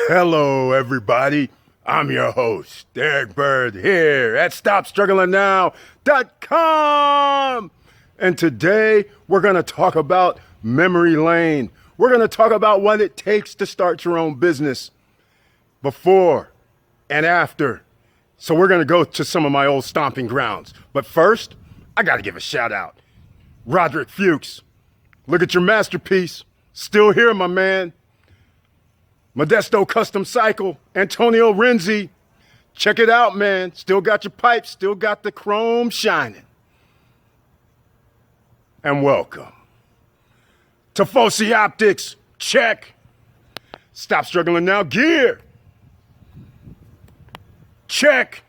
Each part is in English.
Hello, everybody. I'm your host, Derek Bird, here at StopStrugglingNow.com. And today, we're going to talk about memory lane. We're going to talk about what it takes to start your own business before and after. So we're going to go to some of my old stomping grounds. But first, I got to give a shout out. Roderick Fuchs, look at your masterpiece. Still here, my man. Modesto Custom Cycle, Antonio Renzi. Check it out, man. Still got your pipes, still got the chrome shining. And welcome to Foci Optics. Check. Stop Struggling Now gear. Check.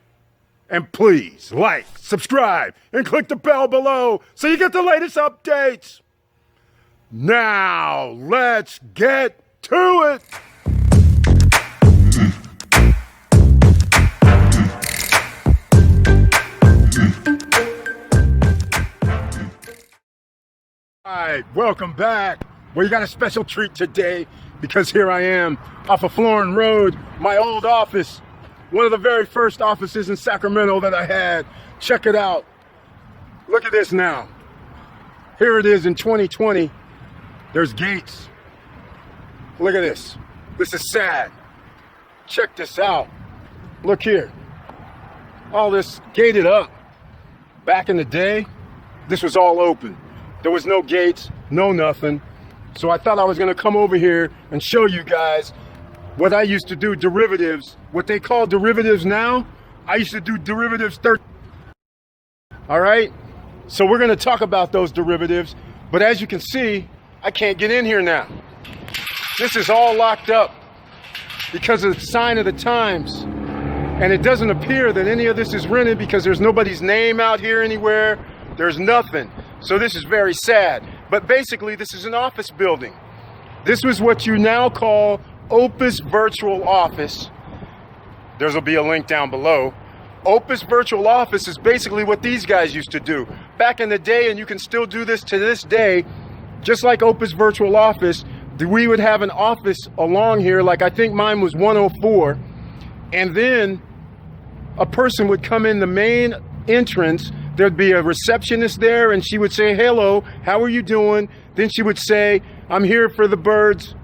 And please like, subscribe, and click the bell below so you get the latest updates. Now, let's get to it. All right, welcome back. Well, you got a special treat today because here I am off of Florin Road, my old office. One of the very first offices in Sacramento that I had. Check it out. Look at this now. Here it is in 2020. There's gates. Look at this. This is sad. Check this out. Look here. All this gated up. Back in the day, this was all open. There was no gates, no nothing. So I thought I was gonna come over here and show you guys what I used to do, derivatives. What they call derivatives now, I used to do derivatives 30. All right? So we're gonna talk about those derivatives, but as you can see, I can't get in here now. This is all locked up because of the sign of the times. And it doesn't appear that any of this is rented because there's nobody's name out here anywhere. There's nothing. So this is very sad. But basically, this is an office building. This was what you now call Opus Virtual Office. There's will be a link down below. Opus Virtual Office is basically what these guys used to do. Back in the day, and you can still do this to this day, just like Opus Virtual Office, we would have an office along here, like I think mine was 104, and then a person would come in the main entrance. There'd be a receptionist there, and she would say, hello, how are you doing? Then she would say, I'm here for the birds.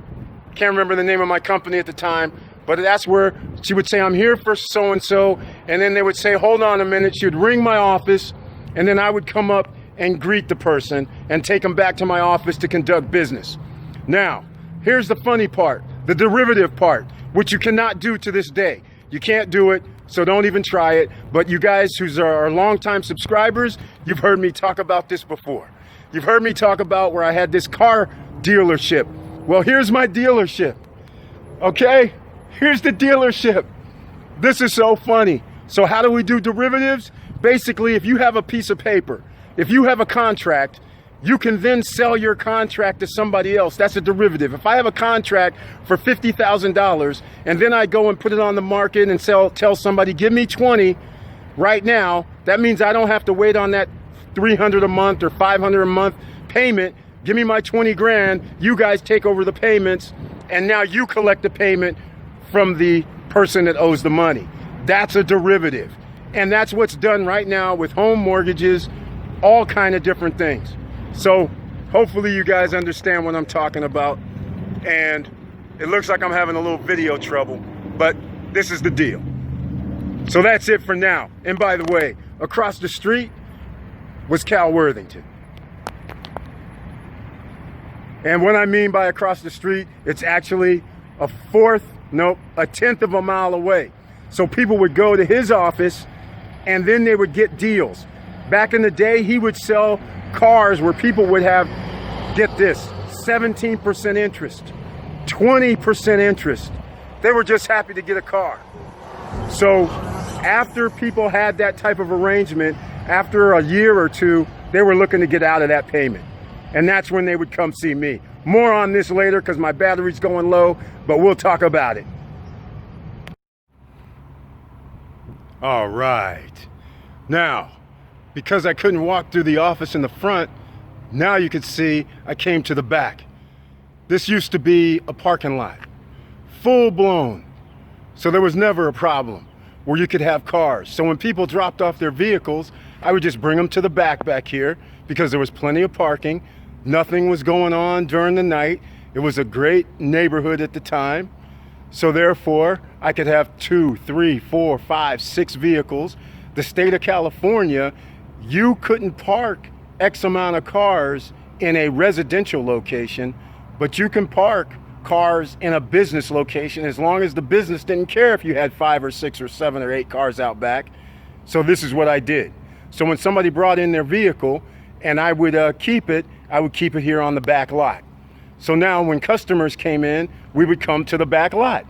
Can't remember the name of my company at the time, but that's where she would say, I'm here for so-and-so. And then they would say, hold on a minute. She would ring my office, and then I would come up and greet the person and take them back to my office to conduct business. Now, here's the funny part, the derivative part, which you cannot do to this day. You can't do it. So don't even try it. But you guys who are longtime subscribers, you've heard me talk about this before. You've heard me talk about where I had this car dealership. Well, here's my dealership. Okay? Here's the dealership. This is so funny. So how do we do derivatives? Basically, if you have a piece of paper, if you have a contract, you can then sell your contract to somebody else. That's a derivative. If I have a contract for $50,000 and then I go and put it on the market and tell somebody, give me 20 right now, that means I don't have to wait on that $300 a month or $500 a month payment. Give me my 20 grand. You guys take over the payments, and now you collect the payment from the person that owes the money. That's a derivative. And that's what's done right now with home mortgages, all kind of different things. So hopefully you guys understand what I'm talking about. And it looks like I'm having a little video trouble, but this is the deal. So that's it for now. And by the way, across the street was Cal Worthington. And what I mean by across the street, it's actually a tenth of a mile away. So people would go to his office and then they would get deals. Back in the day, he would sell cars where people would have, get this, 17% interest, 20% interest. They were just happy to get a car. So after people had that type of arrangement, after a year or two, they were looking to get out of that payment. And that's when they would come see me. More on this later because my battery's going low, but we'll talk about it. All right. Now, because I couldn't walk through the office in the front, now you can see I came to the back. This used to be a parking lot full blown. So there was never a problem where you could have cars. So when people dropped off their vehicles, I would just bring them to the back here because there was plenty of parking. Nothing was going on during the night. It was a great neighborhood at the time. So therefore, I could have 2, 3, 4, 5, 6 vehicles. The state of California, you couldn't park X amount of cars in a residential location, but you can park cars in a business location as long as the business didn't care if you had 5 or 6 or 7 or 8 cars out back. So this is what I did. So when somebody brought in their vehicle and I would keep it here on the back lot. So now when customers came in, we would come to the back lot.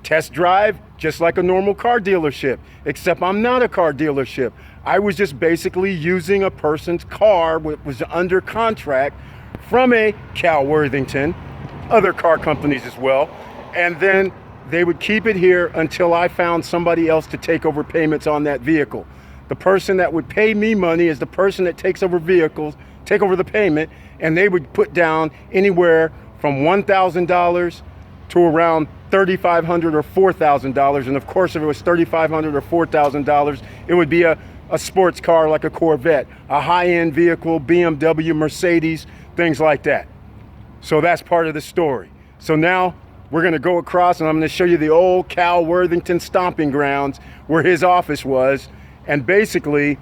Test drive, just like a normal car dealership, except I'm not a car dealership. I was just basically using a person's car, which was under contract from a Cal Worthington, other car companies as well, and then they would keep it here until I found somebody else to take over payments on that vehicle. The person that would pay me money is the person that takes over vehicles, take over the payment, and they would put down anywhere from $1,000 to around $3,500 or $4,000. And of course, if it was $3,500 or $4,000, it would be a sports car like a Corvette, a high-end vehicle, BMW, Mercedes, things like that. So that's part of the story. So now we're gonna go across and I'm gonna show you the old Cal Worthington stomping grounds where his office was. And basically,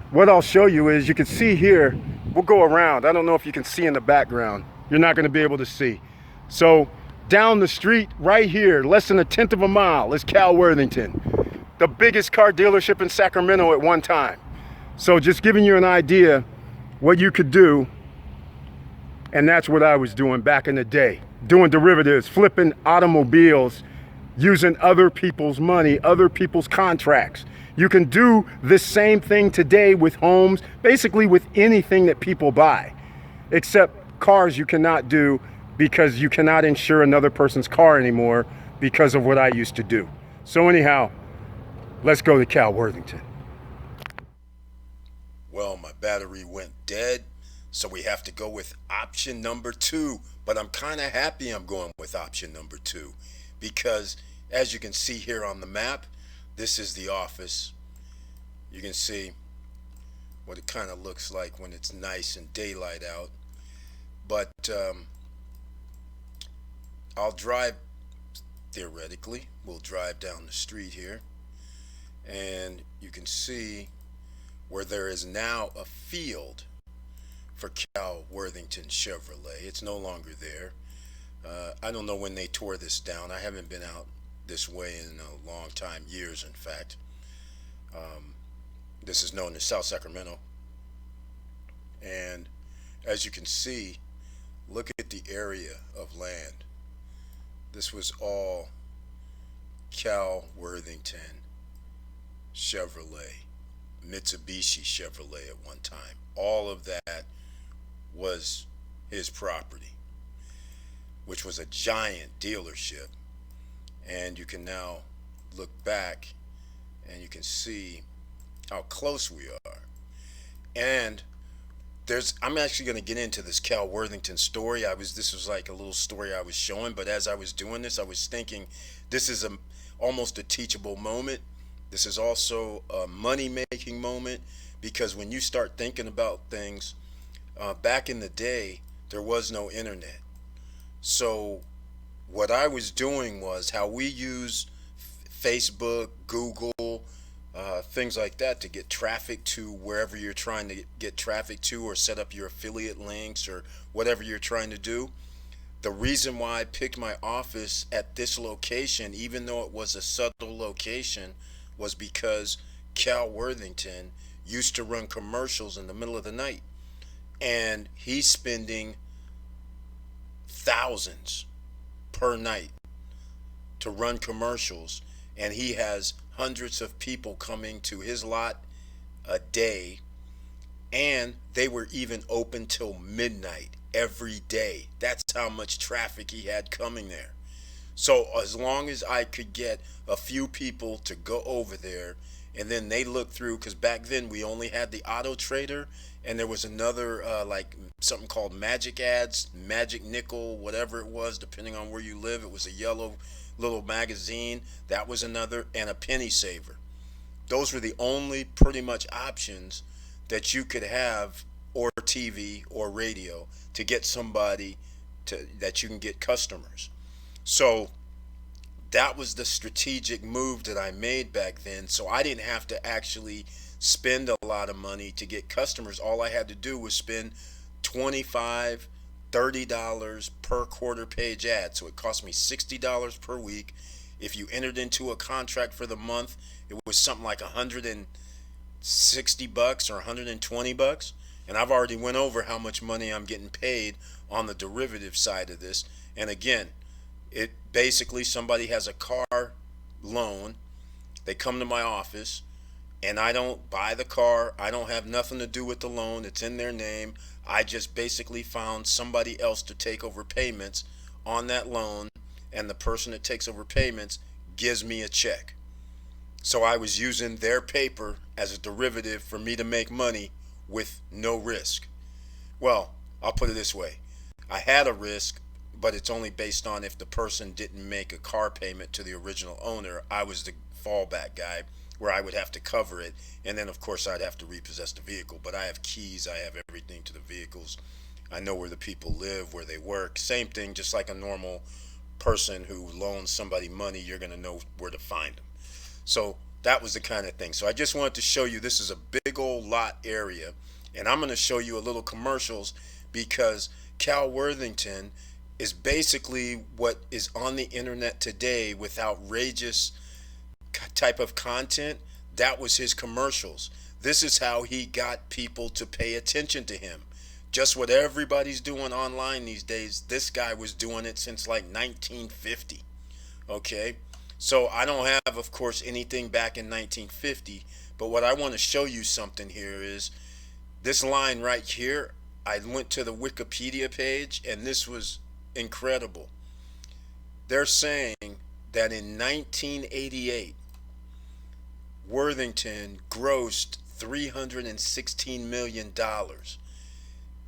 what I'll show you is, you can see here, we'll go around. I don't know if you can see in the background. You're not gonna be able to see. So down the street right here, less than 1/10 of a mile, is Cal Worthington, the biggest car dealership in Sacramento at one time. So just giving you an idea what you could do. And that's what I was doing back in the day, doing derivatives, flipping automobiles, using other people's money, other people's contracts. You can do this same thing today with homes, basically with anything that people buy, except cars you cannot do because you cannot insure another person's car anymore because of what I used to do. So anyhow, let's go to Cal Worthington. Well, my battery went dead, so we have to go with option number 2. But I'm kind of happy I'm going with option number 2 because, as you can see here on the map, this is the office. You can see what it kind of looks like when it's nice and daylight out. But I'll drive, theoretically, we'll drive down the street here. And you can see where there is now a field for Cal Worthington Chevrolet. It's no longer there. I don't know when they tore this down. I haven't been out this way in a long time, years in fact. This is known as South Sacramento. And as you can see, look at the area of land. This was all Cal Worthington Chevrolet, Mitsubishi Chevrolet at one time. All of that was his property, which was a giant dealership. And you can now look back and you can see how close we are. And I'm actually going to get into this Cal Worthington story. This was like a little story I was showing, but as I was doing this, I was thinking this is almost a teachable moment. This is also a money-making moment, because when you start thinking about things, back in the day, there was no internet. So what I was doing was how we use Facebook, Google, things like that to get traffic to wherever you're trying to get traffic to, or set up your affiliate links or whatever you're trying to do. The reason why I picked my office at this location, even though it was a subtle location, was because Cal Worthington used to run commercials in the middle of the night. And he's spending thousands per night to run commercials, and he has hundreds of people coming to his lot a day, and they were even open till midnight every day. That's how much traffic he had coming there. So as long as I could get a few people to go over there, and then they look through, because back then we only had the Auto Trader, and there was another like something called Magic Ads, Magic Nickel, whatever it was, depending on where you live. It was a yellow little magazine. That was another, and a penny saver. Those were the only pretty much options that you could have, or TV or radio, to get somebody that you can get customers. So that was the strategic move that I made back then. So I didn't have to actually spend a lot of money to get customers. All I had to do was spend $25, $30 per quarter page ad. So it cost me $60 per week. If you entered into a contract for the month, it was something like $160 or $120. And I've already went over how much money I'm getting paid on the derivative side of this. And again, it basically, somebody has a car loan, they come to my office, and I don't buy the car, I don't have nothing to do with the loan, it's in their name. I just basically found somebody else to take over payments on that loan, and the person that takes over payments gives me a check. So I was using their paper as a derivative for me to make money with no risk. Well, I'll put it this way. I had a risk, but it's only based on if the person didn't make a car payment to the original owner. I was the fallback guy where I would have to cover it, and then of course I'd have to repossess the vehicle. But I have keys, I have everything to the vehicles. I know where the people live, where they work. Same thing, just like a normal person who loans somebody money, you're going to know where to find them. So that was the kind of thing. So I just wanted to show you, this is a big old lot area, and I'm going to show you a little commercials, because Cal Worthington is basically what is on the internet today with outrageous type of content. That was his commercials. This is how he got people to pay attention to him. Just what everybody's doing online these days, this guy was doing it since like 1950. Okay, so I don't have, of course, anything back in 1950, but what I want to show you something here is this line right here. I went to the Wikipedia page, and this was incredible. They're saying that in 1988, Worthington grossed $316 million.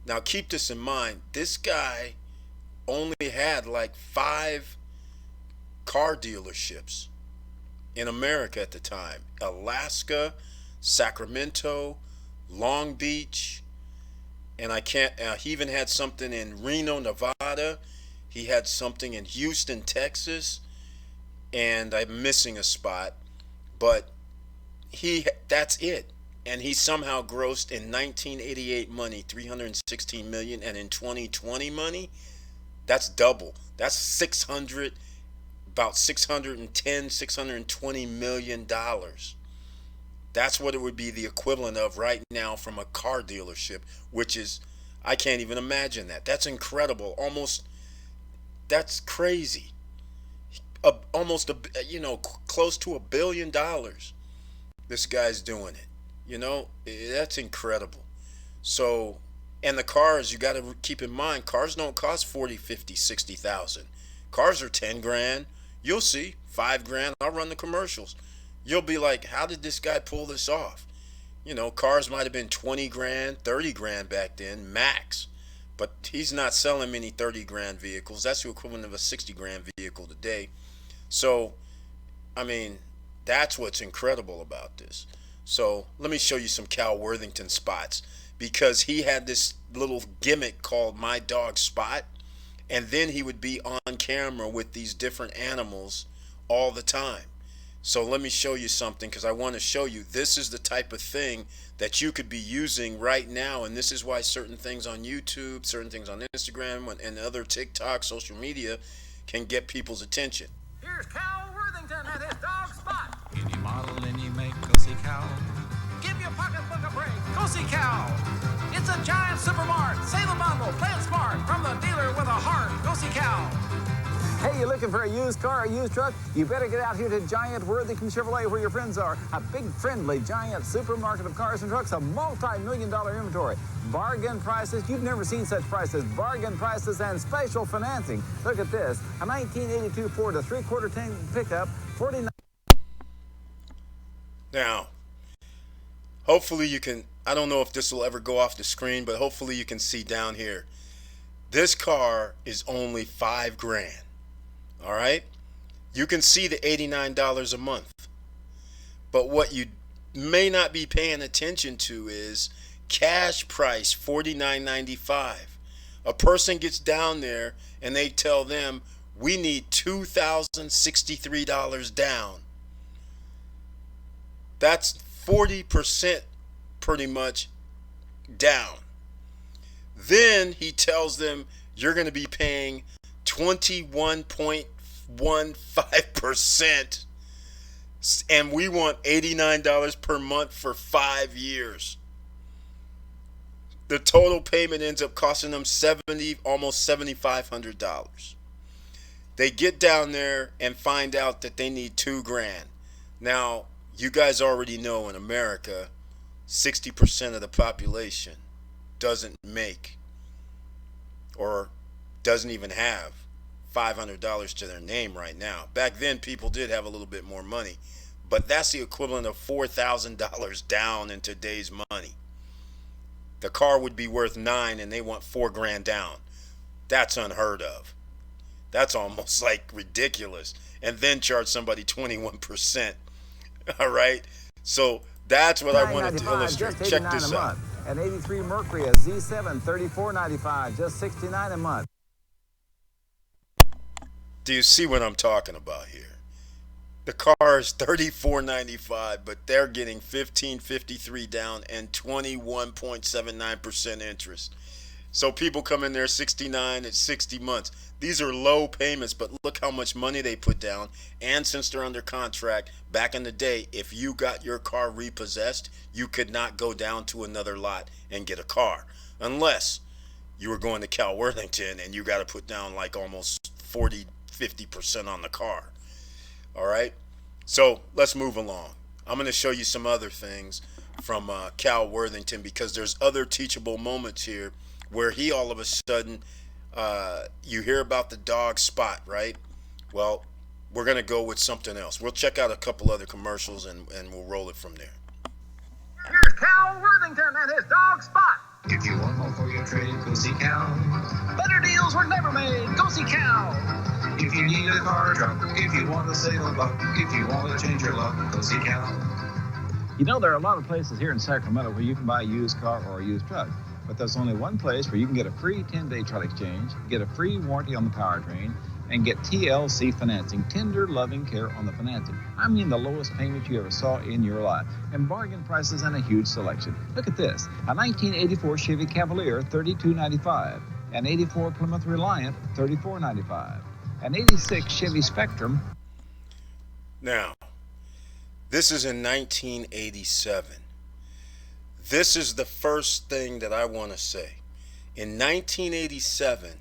Now keep this in mind, this guy only had like 5 car dealerships in America at the time. Alaska, Sacramento, Long Beach, and he even had something in Reno, Nevada. He had something in Houston, Texas, and I'm missing a spot, but that's it. And he somehow grossed in 1988 money $316 million, and in 2020 money, that's double. That's about $620 million. That's what it would be the equivalent of right now from a car dealership, which is, I can't even imagine that. That's incredible. That's crazy. Close to $1 billion. This guy's doing it. That's incredible. So, and the cars, you got to keep in mind, cars don't cost 40, 50, 60,000. Cars are 10 grand. You'll see, 5 grand. I'll run the commercials. You'll be like, how did this guy pull this off? Cars might have been 20 grand, 30 grand back then, max. But he's not selling many 30 grand vehicles. That's the equivalent of a 60 grand vehicle today. So, I mean, that's what's incredible about this. So let me show you some Cal Worthington spots, because he had this little gimmick called My Dog Spot, and then he would be on camera with these different animals all the time. So let me show you something, because I want to show you this is the type of thing that you could be using right now, and this is why certain things on YouTube, certain things on Instagram, and other TikTok, social media can get people's attention. Here's Cal Worthington and his Dog Spot. Any model, any make, go see Cal. Give your pocketbook a break. Go see Cal. It's a giant supermart. Save a bundle. Play it smart. From the dealer with a heart. Go see Cal. Hey, you looking for a used car or used truck? You better get out here to Giant Worthington Chevrolet, where your friends are. A big, friendly, giant supermarket of cars and trucks, a multi-million-dollar inventory. Bargain prices. You've never seen such prices. Bargain prices and special financing. Look at this. A 1982 Ford, a 3/4 tank pickup, 49. Now, hopefully you can, I don't know if this will ever go off the screen, but hopefully you can see down here. This car is only 5 grand. All right. You can see the $89 a month. But what you may not be paying attention to is cash price $49.95. A person gets down there and they tell them, we need $2,063 down. That's 40% pretty much down. Then he tells them you're going to be paying 21.15%, and we want $89 per month for 5 years. The total payment ends up costing them almost $7,500. They get down there and find out that they need $2,000. Now, you guys already know in America, 60% of the population doesn't make or doesn't even have $500 to their name right now. Back then, people did have a little bit more money, but that's the equivalent of $4,000 down in today's money. The car would be worth $9,000 and they want $4,000 down. That's unheard of. That's almost like ridiculous. And then charge somebody 21%. All right? So that's what I wanted to illustrate. Check this out. An 83 Mercury, a Z7, $34.95, just $69 a month. Do you see what I'm talking about here? The car is $34.95, but they're getting $1,553 down and 21.79% interest. So people come in there 69 at 60 months. These are low payments, but look how much money they put down. And since they're under contract, back in the day, if you got your car repossessed, you could not go down to another lot and get a car. Unless you were going to Cal Worthington and you got to put down like almost 40-50% on the car. All right, so let's move along. I'm going to show you some other things from Cal Worthington, because there's other teachable moments here where he all of a sudden, you hear about the dog Spot, right? Well, we're going to go with something else. We'll check out a couple other commercials and we'll roll it from there. Here's Cal Worthington and his dog Spot. If you want more for your trade, go see Cal. Better deals were never made. Go see Cal. If you need a car or truck, if you want to save a buck, if you want to change your luck, go see Cal. You know, there are a lot of places here in Sacramento where you can buy a used car or a used truck. But there's only one place where you can get a free 10-day truck exchange, get a free warranty on the powertrain, and get TLC financing, tender, loving care on the financing. I mean the lowest payment you ever saw in your life, and bargain prices and a huge selection. Look at this, a 1984 Chevy Cavalier, $32.95, an 84 Plymouth Reliant, $34.95, an 86 Chevy Spectrum. Now, this is in 1987. This is the first thing that I want to say. In 1987,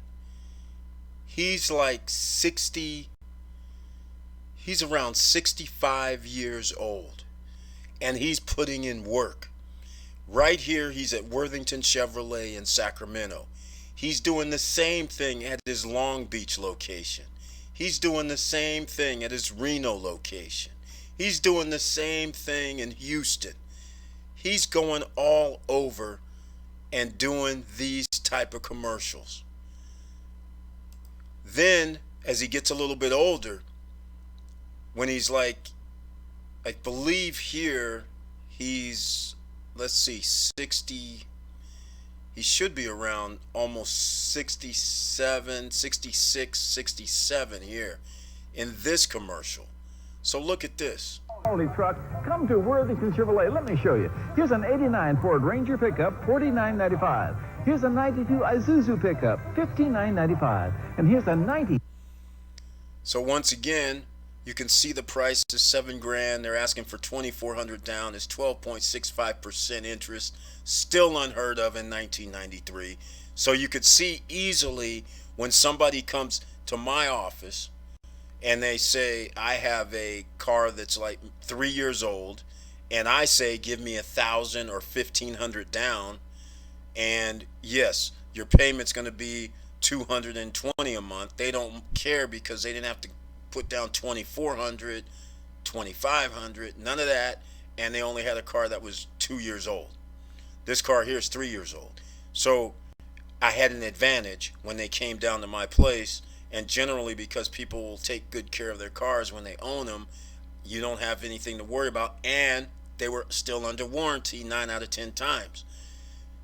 he's like 60, he's around 65 years old, and he's putting in work. Right here, he's at Worthington Chevrolet in Sacramento. He's doing the same thing at his Long Beach location. He's doing the same thing at his Reno location. He's doing the same thing in Houston. He's going all over and doing these type of commercials. Then, as he gets a little bit older, when he's like, I believe here, he's, let's see, 60, he should be around almost 67, 66, 67 here in this commercial. So look at this. Quality truck, come to Worthington Chevrolet. Let me show you. Here's an 89 Ford Ranger pickup, $49.95. Here's a 92 Isuzu pickup, $59.95. And here's a 90. So once again, you can see the price is $7,000. They're asking for $2,400 down. It's 12.65% interest. Still unheard of in 1993. So you could see easily when somebody comes to my office and they say, I have a car that's like 3 years old, and I say, give me $1,000 or $1,500 down, and yes, your payment's going to be $220 a month. They don't care because they didn't have to put down $2,400, $2,500, none of that, and they only had a car that was 2 years old. This car here is 3 years old. So I had an advantage when they came down to my place And generally, because people will take good care of their cars when they own them, you don't have anything to worry about, and they were still under warranty 9 out of 10 times.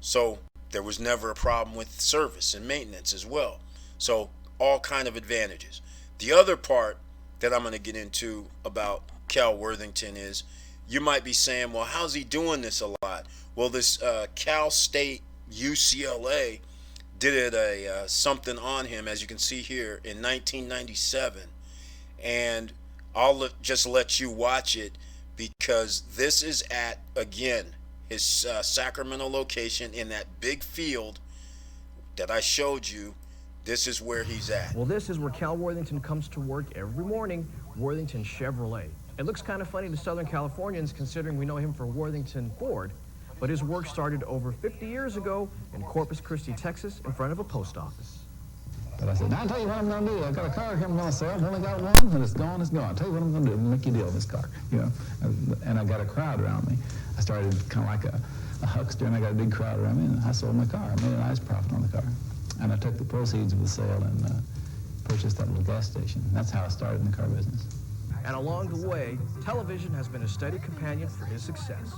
So there was never a problem with service and maintenance as well. So all kind of advantages. The other part that I'm going to get into about Cal Worthington is, you might be saying, well, how's he doing this a lot? Well, this Cal State UCLA did something on him, as you can see here, in 1997. And I'll just let you watch it, because this is at, again, his Sacramento location in that big field that I showed you. This is where he's at. Well, this is where Cal Worthington comes to work every morning, Worthington Chevrolet. It looks kind of funny to Southern Californians, considering we know him for Worthington Ford, but his work started over 50 years ago in Corpus Christi, Texas, in front of a post office. But I said, now I'll tell you what I'm going to do. I've got a car here I'm going to sell. I've only got one. When it's gone, it's gone. I'll tell you what I'm going to do. I'm going to make you a deal with this car. You know, and I got a crowd around me. I started kind of like a huckster, and I got a big crowd around me, and I sold my car. I made a nice profit on the car. And I took the proceeds of the sale and purchased that little gas station. That's how I started in the car business. And along the way, television has been a steady companion for his success.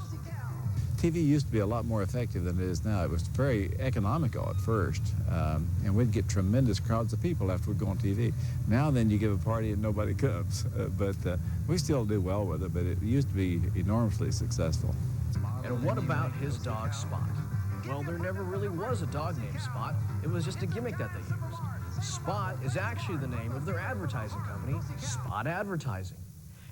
TV used to be a lot more effective than it is now. It was very economical at first, and we'd get tremendous crowds of people after we'd go on TV. Now then you give a party and nobody comes, but we still do well with it, but it used to be enormously successful. And what about his dog Spot? Well, there never really was a dog named Spot. It was just a gimmick that they used. Spot is actually the name of their advertising company, Spot Advertising.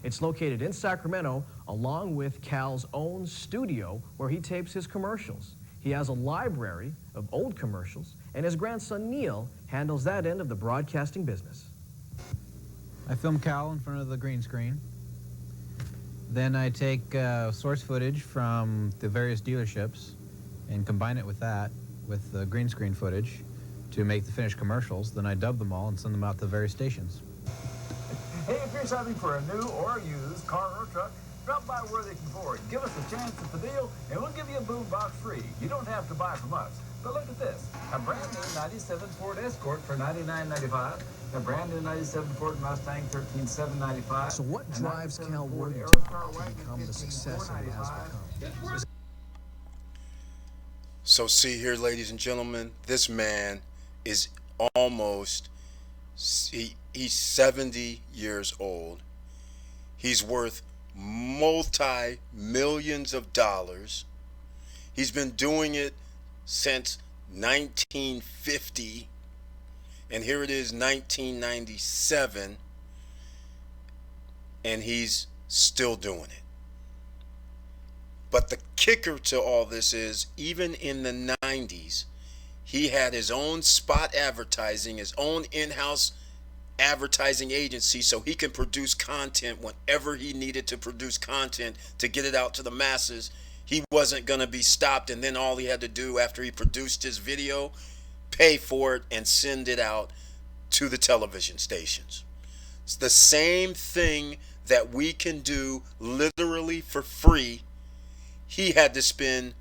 It's located in Sacramento, along with Cal's own studio where he tapes his commercials. He has a library of old commercials, and his grandson Neil handles that end of the broadcasting business. I film Cal in front of the green screen. Then I take source footage from the various dealerships and combine it with that, with the green screen footage, to make the finished commercials. Then I dub them all and send them out to the various stations. Hey, if you're shopping for a new or used car or truck, drop by Worthington Ford. Give us a chance at the deal, and we'll give you a boom box free. You don't have to buy from us. But look at this. A brand new 97 Ford Escort for $99.95. A brand new 97 Ford Mustang, $13,795. So what drives Cal Worthington to become the success that he has become? So see here, ladies and gentlemen, this man is almost, he's 70 years old. He's worth multi-millions of dollars. He's been doing it since 1950, and here it is 1997, and he's still doing it. But the kicker to all this is, even in the 90s, he had his own Spot Advertising, his own in-house advertising agency, so he can produce content whenever he needed to produce content to get it out to the masses. He wasn't going to be stopped, and then all he had to do after he produced his video, pay for it and send it out to the television stations. It's the same thing that we can do literally for free. He had to spend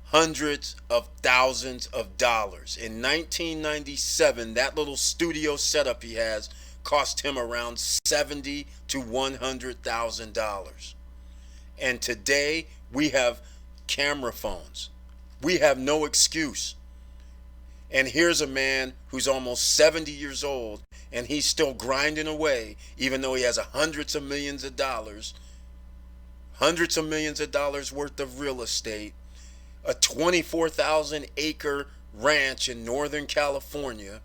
hundreds of thousands of dollars. In 1997, that little studio setup he has cost him around $70,000 to $100,000. And today we have camera phones. We have no excuse. And here's a man who's almost 70 years old, and he's still grinding away, even though he has hundreds of millions of dollars worth of real estate, a 24,000 acre ranch in Northern California,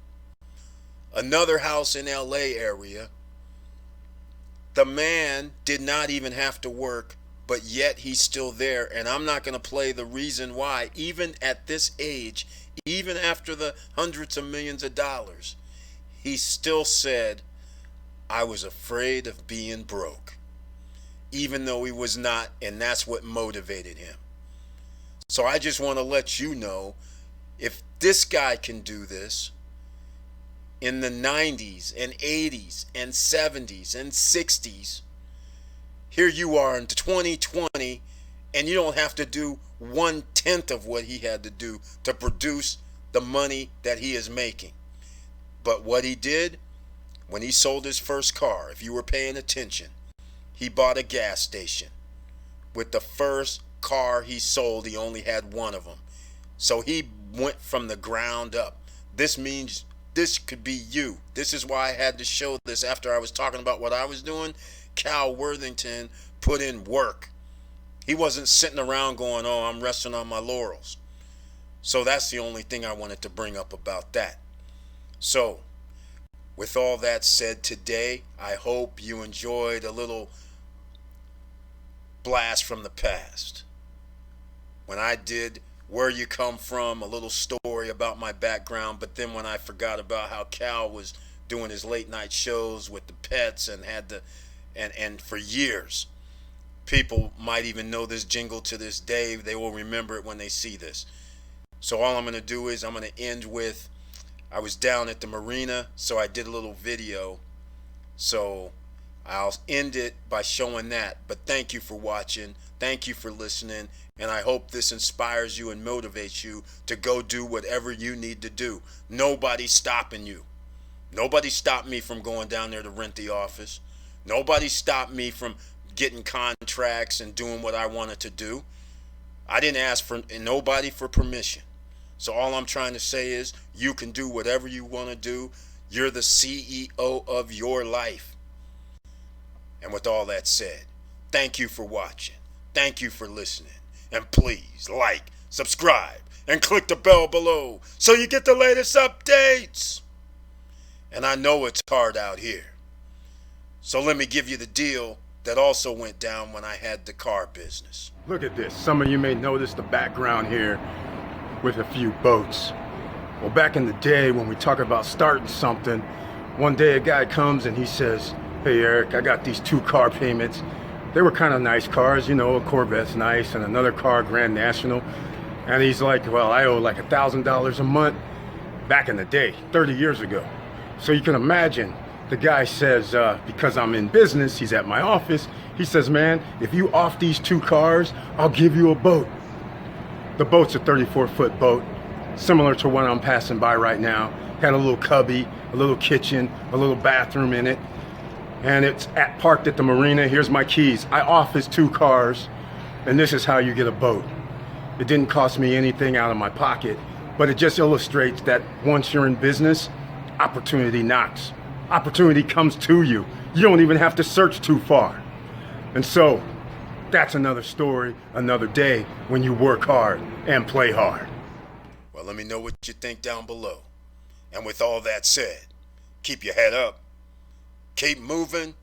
another house in LA area. The man did not even have to work, but yet he's still there. And I'm not going to play the reason why. Even at this age, even after the hundreds of millions of dollars, he still said, I was afraid of being broke. Even though he was not, and that's what motivated him. So I just want to let you know, if this guy can do this in the 90s and 80s and 70s and 60s, here you are in 2020, and you don't have to do 1/10 of what he had to do to produce the money that he is making. But what he did, when he sold his first car, if you were paying attention, he bought a gas station. With the first car he sold, he only had one of them. So he went from the ground up. This means this could be you. This is why I had to show this after I was talking about what I was doing. Cal Worthington put in work. He wasn't sitting around going, oh, I'm resting on my laurels. So that's the only thing I wanted to bring up about that. So, with all that said today, I hope you enjoyed a little blast from the past. When I did Where You Come From, a little story about my background, but then when I forgot about how Cal was doing his late night shows with the pets and had the and for years, people might even know this jingle to this day. They will remember it when they see this. So all I'm going to do is I'm going to end with, I was down at the marina, so I did a little video. So I'll end it by showing that. But thank you for watching. Thank you for listening. And I hope this inspires you and motivates you to go do whatever you need to do. Nobody's stopping you. Nobody stopped me from going down there to rent the office. Nobody stopped me from getting contracts and doing what I wanted to do. I didn't ask for nobody for permission. So all I'm trying to say is you can do whatever you want to do. You're the CEO of your life. And with all that said, thank you for watching. Thank you for listening. And please like, subscribe, and click the bell below so you get the latest updates. And I know it's hard out here. So let me give you the deal that also went down when I had the car business. Look at this. Some of you may notice the background here with a few boats. Well, back in the day when we talk about starting something, one day a guy comes and he says, hey Eric, I got these 2 car payments. They were kind of nice cars, you know, a Corvette's nice and another car, Grand National. And he's like, well, I owe like $1,000 a month back in the day, 30 years ago. So you can imagine the guy says, because I'm in business, he's at my office. He says, man, if you off these 2 cars, I'll give you a boat. The boat's a 34-foot boat, similar to one I'm passing by right now. Had a little cubby, a little kitchen, a little bathroom in it. And it's parked at the marina. Here's my keys. I office 2 cars, and this is how you get a boat. It didn't cost me anything out of my pocket, but it just illustrates that once you're in business, opportunity knocks. Opportunity comes to you. You don't even have to search too far. And so, that's another story, another day when you work hard and play hard. Well, let me know what you think down below. And with all that said, keep your head up, keep moving,